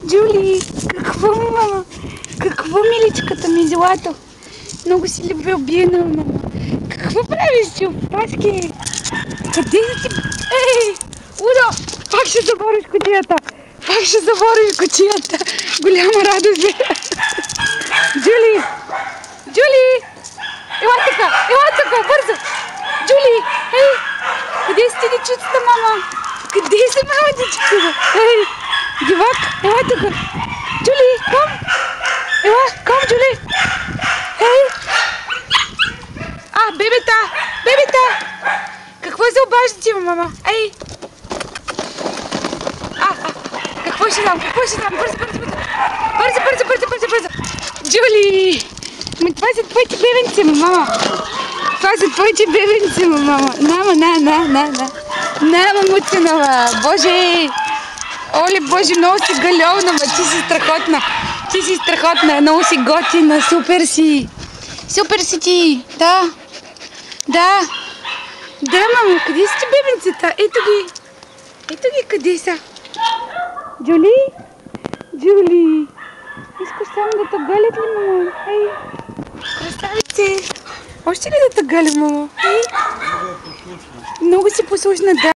Джули, какво, мама? Какво, миличката ми, злато? Много си любопитна, мама. Какво правиш, си опашки? Къде си? Ей! Удо! Пак ще забориш кутията! Пак ще забориш кутията! Голяма радост е! Джули! Джули! Ела така, бързо! Джули! Ей! Къде сте дечицата, мама? Къде са, мама, дечицата? Ей! Дивак, ела тук! Джули, ком! Ела, ком, Джули! Ей! Бебета! Бебета! Какво се обаждате, мама? Ей! Какво ще дам? Бързо! Джули! Това са твоите бебенци, мама! Това са твоите бебенци, мама! На, мамуцинова! Боже! Оле, Боже, много си галевна, ти си страхотна! Ти си страхотна, много си готина, супер си! Супер си ти! Да! Да, мамо, къде са ти бебенцата? Ето ги, къде са? Джули! Искаш само да те галят ли, мамо? Ей! Красавице! Още ли да те галя, мамо? Ей! Много си послушна, да.